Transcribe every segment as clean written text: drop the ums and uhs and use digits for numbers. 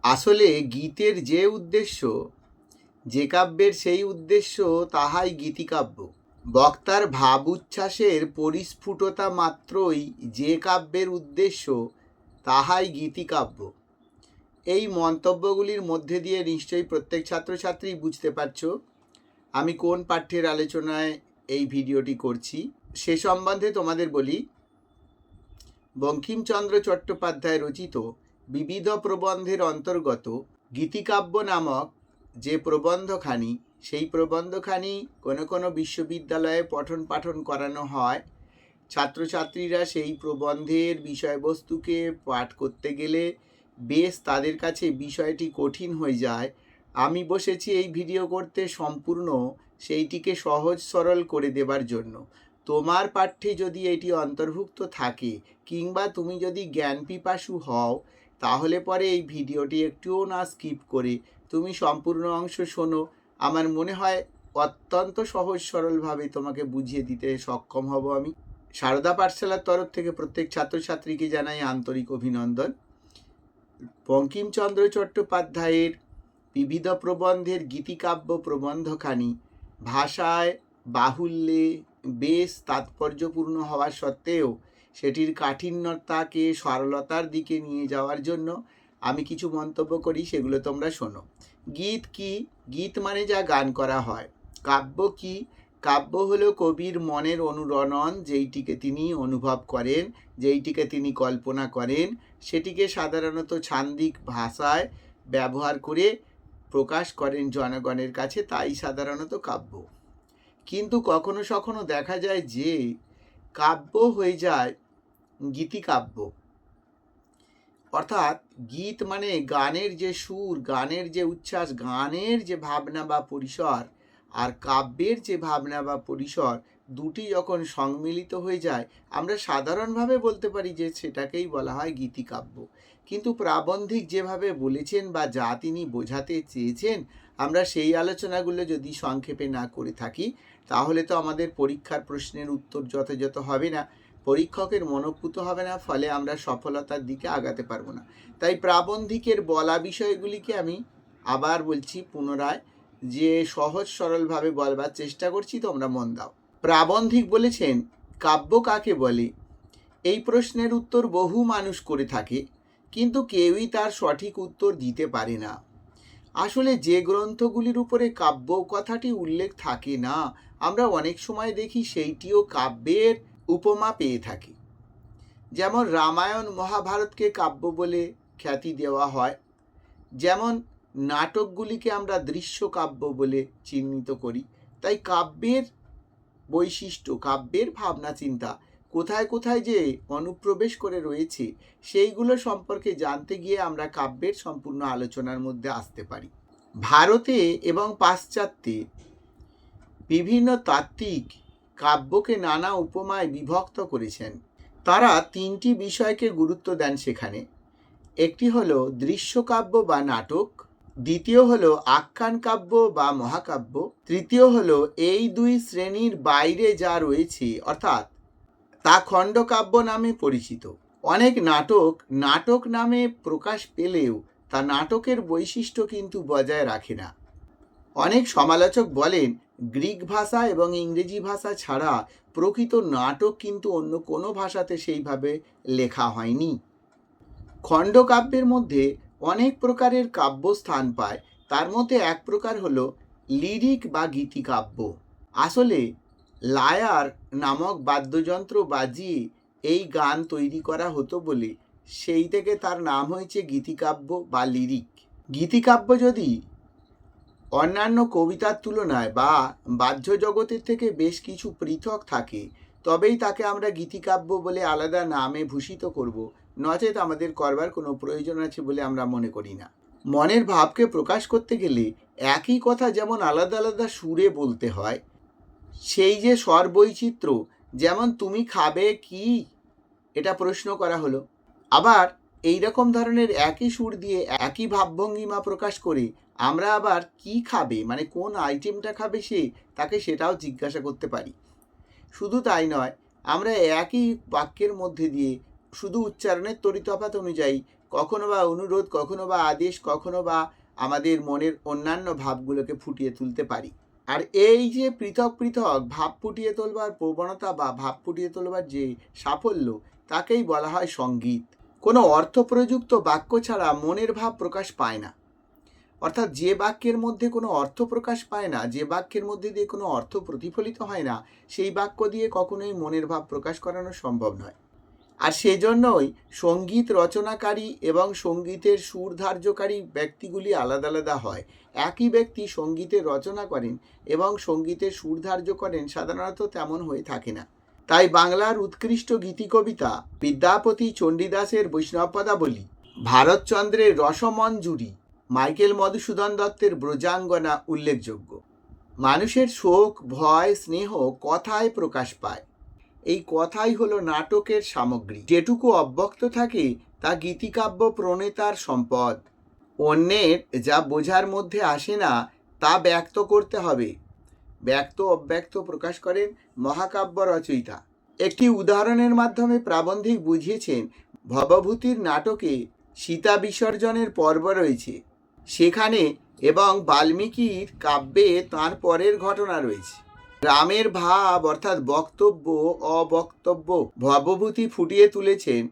আসলে গীতের যে উদ্দেশ্য, যে কাব্যের সেই উদ্দেশ্য, তাহাই গীতিকাব্য। বক্তার ভাব উচ্ছ্বাসের পরিস্ফুটতা মাত্রই যে কাব্যের উদ্দেশ্য, তাহাই গীতিকাব্য। এই মন্তব্যগুলির মধ্যে দিয়ে নিশ্চয়ই প্রত্যেক ছাত্রছাত্রী বুঝতে পারছো আমি কোন পাঠ্যের আলোচনায় এই ভিডিওটি করছি। সে সম্বন্ধে তোমাদের বলি, বঙ্কিমচন্দ্র চট্টোপাধ্যায় রচিত বিবিধ প্রবন্ধের অন্তর্গত গীতিকাব্য নামক যে প্রবন্ধখানি, সেই প্রবন্ধখানি কোনো কোনো বিশ্ববিদ্যালয়ে পঠন পাঠন করানো হয়। ছাত্রছাত্রীরা সেই প্রবন্ধের বিষয়বস্তুকে পাঠ করতে গেলে বেশ তাদের কাছে বিষয়টি কঠিন হয়ে যায়। আমি বসেছি এই ভিডিও করতে সম্পূর্ণ সেইটিকে সহজ সরল করে দেবার জন্য। তোমার পাঠ্যে যদি এটি অন্তর্ভুক্ত থাকে কিংবা তুমি যদি জ্ঞান পিপাসু হও, তাহলে পরে এই ভিডিওটি একটুও না স্কিপ করে তুমি সম্পূর্ণ অংশ শোনো। আমার মনে হয় অত্যন্ত সহজ সরলভাবে তোমাকে বুঝিয়ে দিতে সক্ষম হব আমি। সারদা পাঠশালার তরফ থেকে প্রত্যেক ছাত্রছাত্রীকে জানাই আন্তরিক অভিনন্দন। বঙ্কিমচন্দ্র চট্টোপাধ্যায়ের বিবিধ প্রবন্ধের গীতিকাব্য প্রবন্ধখানি ভাষায় বাহুল্যে বেশ তাৎপর্যপূর্ণ হওয়া সত্ত্বেও সেটির কাঠিন্যতাকে সরলতার দিকে নিয়ে যাওয়ার জন্য আমি কিছু মন্তব্য করি, সেগুলো তোমরা শোনো। গীত কি? গীত মানে যা গান করা হয়। কাব্য কি? কাব্য হলো কবির মনের অনুরণন, যেইটিকে তিনি অনুভব করেন, যেইটিকে তিনি কল্পনা করেন, সেটিকে সাধারণত ছান্দিক ভাষায় ব্যবহার করে প্রকাশ করেন জনগণের কাছে, তাই সাধারণত কাব্য। কিন্তু কখনো কখনো দেখা যায় যে কাব্য হয়ে যায় গীতিকাব্য। অর্থাৎ গীত মানে গানের যে সুর, গানের যে উচ্ছ্বাস, গানের যে ভাবনা বা পরিসর, আর কাব্যের যে ভাবনা বা পরিসর, দুটি যখন সম্মিলিত হয়ে যায়, আমরা সাধারণভাবে বলতে পারি যে সেটাকেই বলা হয় গীতিকাব্য। কিন্তু প্রাবন্ধিক যেভাবে বলেছেন বা যা তিনি বোঝাতে চেয়েছেন, আমরা সেই আলোচনাগুলো যদি সংক্ষেপে না করে থাকি, তাহলে তো আমাদের পরীক্ষার প্রশ্নের উত্তর যথাযথ হবে না, পরীক্ষকের মনোপুত হবে না, ফলে আমরা সফলতার দিকে আগাতে পারবো না। তাই প্রাবন্ধিকের বলা বিষয়গুলিকে আমি আবার বলছি পুনরায়, যে সহজ সরলভাবে বলবার চেষ্টা করছি, তোমরা মন দাও। প্রাবন্ধিক বলেছেন কাব্য কাকে বলে? এই প্রশ্নের উত্তর বহু মানুষ করে থাকে, কিন্তু কেউই তার সঠিক উত্তর দিতে পারে না। আসলে যে গ্রন্থগুলির উপরে কাব্য কথাটি উল্লেখ থাকে না, আমরা অনেক সময় দেখি সেইটিও কাব্যের উপমা পেয়ে থাকি। যেমন রামায়ণ মহাভারতকে কাব্য বলে খ্যাতি দেওয়া হয়, যেমন নাটকগুলিকে আমরা দৃশ্য কাব্য বলে চিহ্নিত করি। তাই কাব্যের বৈশিষ্ট্য, কাব্যের ভাবনা চিন্তা কোথায় কোথায় যে অনুপ্রবেশ করে রয়েছে, সেইগুলো সম্পর্কে জানতে গিয়ে আমরা কাব্যের সম্পূর্ণ আলোচনার মধ্যে আসতে পারি। ভারতে এবং পাশ্চাত্যে বিভিন্ন তাত্ত্বিক কাব্যকে নানা উপমায় বিভক্ত করেছেন। তারা তিনটি বিষয়কে গুরুত্ব দেন সেখানে। একটি হলো দৃশ্যকাব্য বা নাটক, দ্বিতীয় হলো আখ্যান কাব্য বা মহাকাব্য, তৃতীয় হলো এই দুই শ্রেণীর বাইরে যা রয়েছে, অর্থাৎ তা খণ্ডকাব্য নামে পরিচিত। অনেক নাটক নাটক নামে প্রকাশ পেলেও তা নাটকের বৈশিষ্ট্য কিন্তু বজায় রাখে না। অনেক সমালোচক বলেন গ্রিক ভাষা এবং ইংরেজি ভাষা ছাড়া প্রকৃত নাটক কিন্তু অন্য কোনো ভাষাতে সেইভাবে লেখা হয়নি। খণ্ডকাব্যের মধ্যে অনেক প্রকারের কাব্য স্থান পায়, তার মধ্যে এক প্রকার হলো লিরিক বা গীতিকাব্য। আসলে লায়ার নামক বাদ্যযন্ত্র বাজিয়ে এই গান তৈরি করা হতো বলে সেই থেকে তার নাম হয়েছে গীতিকাব্য বা লিরিক। গীতিকাব্য যদি অন্যান্য কবিতার তুলনায় বা বাহ্য জগতের থেকে বেশ কিছু পৃথক থাকে, তবেই তাকে আমরা গীতিকাব্য বলে আলাদা নামে ভূষিত করব, নচেত আমাদের করবার কোনো প্রয়োজন আছে বলে আমরা মনে করি না। মনের ভাবকে প্রকাশ করতে গেলে একই কথা যেমন আলাদা আলাদা সুরে বলতে হয়, সেই যে স্বর বৈচিত্র্য, যেমন তুমি খাবে কি, এটা প্রশ্ন করা হলো, আবার এই রকম ধরনের একই সুর দিয়ে একই ভাবভঙ্গিমা প্রকাশ করে আমরা আবার কি খাবে, মানে কোন আইটেমটা খাবে সে, তাকে সেটাও জিজ্ঞাসা করতে পারি। শুধু তাই নয়, আমরা একই বাক্যের মধ্যে দিয়ে শুধু উচ্চারণের তরিতফাত অনুযায়ী কখনো বা অনুরোধ, কখনো বা আদেশ, কখনো বা আমাদের মনের অন্যান্য ভাবগুলোকে ফুটিয়ে তুলতে পারি। আর এই যে পৃথক পৃথক ভাব ফুটিয়ে তোলবার প্রবণতা বা ভাব ফুটিয়ে তোলবার যে সাফল্য, তাকেই বলা হয় সঙ্গীত। কোনো অর্থপ্রযুক্ত বাক্য ছাড়া মনের ভাব প্রকাশ পায় না। অর্থাৎ যে বাক্যের মধ্যে কোনো অর্থ প্রকাশ পায় না, যে বাক্যের মধ্যে দিয়ে কোনো অর্থ প্রতিফলিত হয় না, সেই বাক্য দিয়ে কখনোই মনের ভাব প্রকাশ করানো সম্ভব নয়। আর সেজন্যই সঙ্গীত রচনাকারী এবং সঙ্গীতের সুর ধার্যকারী ব্যক্তিগুলি আলাদা আলাদা হয়। একই ব্যক্তি সঙ্গীতের রচনা করেন এবং সঙ্গীতের সুর ধার্য করেন, সাধারণত তেমন হয়ে থাকে না। তাই বাংলার উৎকৃষ্ট গীতিকবিতা বিদ্যাপতি চণ্ডীদাসের বৈষ্ণবপদাবলী, ভারতচন্দ্রের রসমঞ্জুরি, মাইকেল মধুসূদন দত্তের ব্রজাঙ্গনা উল্লেখযোগ্য। মানুষের শোক, ভয়, স্নেহ কথায় প্রকাশ পায়। এই কথাই হলো নাটকের সামগ্রী। যেটুকু অব্যক্ত থাকে তা গীতিকাব্য প্রণেতার সম্পদ। অন্যের যা বোঝার মধ্যে আসে না তা ব্যক্ত করতে হবে। ব্যক্ত অব্যক্ত প্রকাশ করেন মহাকাব্য রচয়িতা। একটি উদাহরণের মাধ্যমে প্রাবন্ধিক বুঝিয়েছেন, ভবভূতির নাটকে সীতা বিসর্জনের পর্ব রয়েছে সেখানে, এবং বাল্মীকির কাব্যে তাঁর পরের ঘটনা রয়েছে। রামের ভাব অর্থাৎ বক্তব্য অবক্তব্য ভবভূতি ফুটিয়ে তুলেছেন,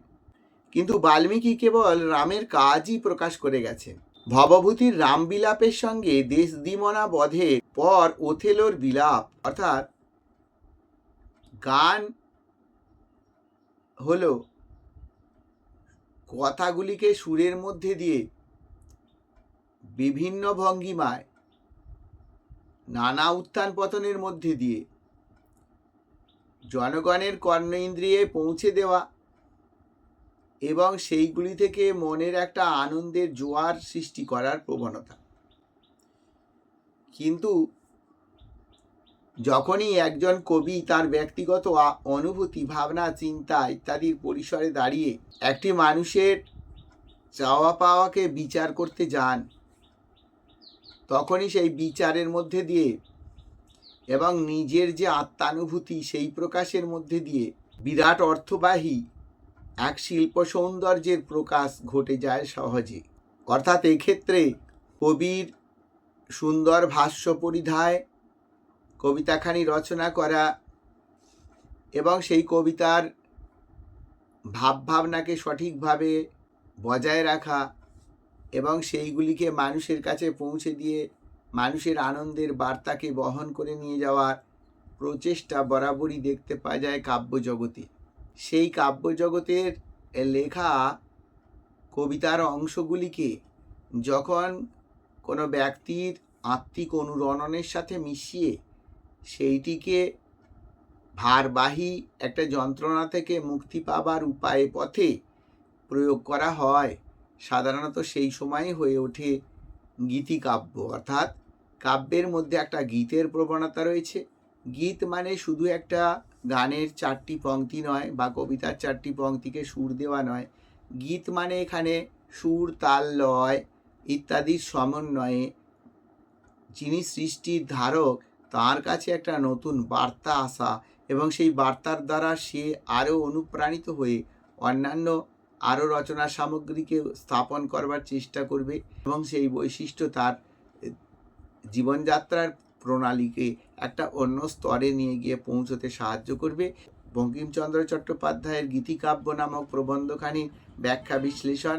কিন্তু বাল্মীকি কেবল রামের কাজই প্রকাশ করে গেছেন। ভবভূতির রামবিলাপের সঙ্গে দেশদিমনা বধের পর ওথেলোর বিলাপ, অর্থাৎ গান হলো কথাগুলিকে সুরের মধ্যে দিয়ে বিভিন্ন ভঙ্গিমায় নানা উত্থান পতনের মধ্যে দিয়ে জনগণের কর্ণ ইন্দ্রিয়ে পৌঁছে দেওয়া এবং সেইগুলি থেকে মনের একটা আনন্দের জোয়ার সৃষ্টি করার প্রবণতা। কিন্তু যখনই একজন কবি তার ব্যক্তিগত অনুভূতি, ভাবনা, চিন্তা ইত্যাদির পরিসরে দাঁড়িয়ে একটি মানুষের চাওয়া পাওয়াকে বিচার করতে যান, তখনই সেই বিচারের মধ্যে দিয়ে এবং নিজের যে আত্মানুভূতি সেই প্রকাশের মধ্যে দিয়ে বিরাট অর্থবাহী এক শিল্প সৌন্দর্যের প্রকাশ ঘটে যায় সহজে। অর্থাৎ এক্ষেত্রে কবির সুন্দর ভাষ্য পরিধায় কবিতাখানি রচনা করা এবং সেই কবিতার ভাবনাকে সঠিকভাবে বজায় রাখা এবং সেইগুলিকে মানুষের কাছে পৌঁছে দিয়ে মানুষের আনন্দের বার্তাকে বহন করে নিয়ে যাওয়ার প্রচেষ্টা বরাবরই দেখতে পাওয়া যায় কাব্যজগতে। সেই কাব্যজগতের লেখা কবিতার অংশগুলিকে যখন কোনো ব্যক্তির আত্মিক অনুরণনের সাথে মিশিয়ে সেইটিকে ভারবাহী একটা যন্ত্রণা থেকে মুক্তি পাবার উপায়ে পথে প্রয়োগ করা হয়, সাধারণত সেই সময় হয়ে ওঠে গীতিকাব্য। অর্থাৎ কাব্যের মধ্যে একটা গীতের প্রবণতা রয়েছে। গীত মানে শুধু একটা গানের 4টি পংক্তি নয় বা কবিতার 4টি পংক্তিকে সুর দেওয়া নয়। গীত মানে এখানে সুর, তাল, লয় ইত্যাদির সমন্বয়ে যিনি সৃষ্টির ধারক তার কাছে একটা নতুন বার্তা আসা এবং সেই বার্তার দ্বারা সে আরও অনুপ্রাণিত হয়ে অন্যান্য আরও রচনা সামগ্রীকে স্থাপন করবার চেষ্টা করবে এবং সেই বৈশিষ্ট্য তার জীবনযাত্রার প্রণালীকে একটা অন্য স্তরে নিয়ে গিয়ে পৌঁছতে সাহায্য করবে। বঙ্কিমচন্দ্র চট্টোপাধ্যায়ের গীতিকাব্য নামক প্রবন্ধখানি ব্যাখ্যা বিশ্লেষণ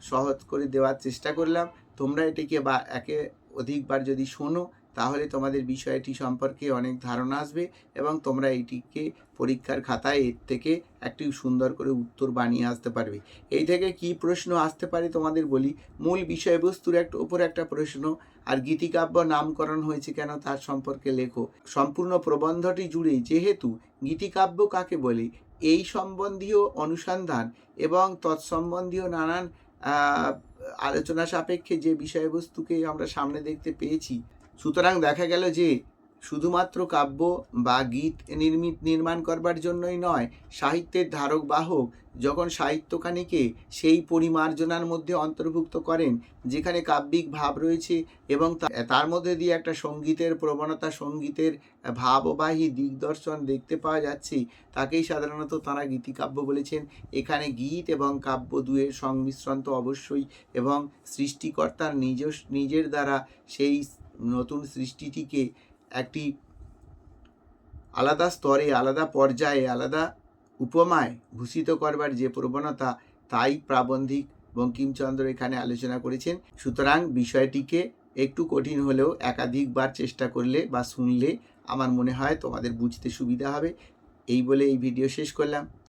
সহজ করে দেওয়ার চেষ্টা করলাম। তোমরা এটিকে বা একে অধিকবার যদি শোনো তাহলে তোমাদের বিষয়টি সম্পর্কে অনেক ধারণা আসবে এবং তোমরা এইটিকে পরীক্ষার খাতায় এর থেকে একটি সুন্দর করে উত্তর বানিয়ে আসতে পারবে। এই থেকে কি প্রশ্ন আসতে পারে তোমাদের বলি। মূল বিষয়বস্তুর উপর একটা প্রশ্ন, আর গীতিকাব্য নামকরণ হয়েছে কেন তার সম্পর্কে লেখো। সম্পূর্ণ প্রবন্ধটি জুড়ে যেহেতু গীতিকাব্য কাকে বলে এই সম্বন্ধীয় অনুসন্ধান এবং তৎসম্বন্ধীয় নানান আলোচনা সাপেক্ষে যে বিষয়বস্তুকে আমরা সামনে দেখতে পেয়েছি, সুতরাং দেখা গেল যে শুধুমাত্র কাব্য বা গীত নির্মাণ করবার জন্যই নয়, সাহিত্যের ধারক বাহক যখন সাহিত্যখানিকে সেই পরিমার্জনার মধ্যে অন্তর্ভুক্ত করেন যেখানে কাব্যিক ভাব রয়েছে এবং তার মধ্যে দিয়ে একটা সঙ্গীতের প্রবণতা, সঙ্গীতের ভাববাহী দিগদর্শন দেখতে পাওয়া যাচ্ছে, তাকেই সাধারণত তাঁরা গীতিকাব্য বলেছেন। এখানে গীত এবং কাব্য দুয়ের সংমিশ্রণ তো অবশ্যই, এবং সৃষ্টিকর্তার নিজের দ্বারা সেই নতুন সৃষ্টিটিকে একটি আলাদা স্তরে, আলাদা পর্যায়ে, আলাদা উপমায় ভূষিত করবার যে প্রবণতা, তাই প্রাবন্ধিক বঙ্কিমচন্দ্র এখানে আলোচনা করেছেন। সুতরাং বিষয়টিকে একটু কঠিন হলেও একাধিকবার চেষ্টা করলে বা শুনলে আমার মনে হয় তোমাদের বুঝতে সুবিধা হবে। এই বলে এই ভিডিও শেষ করলাম।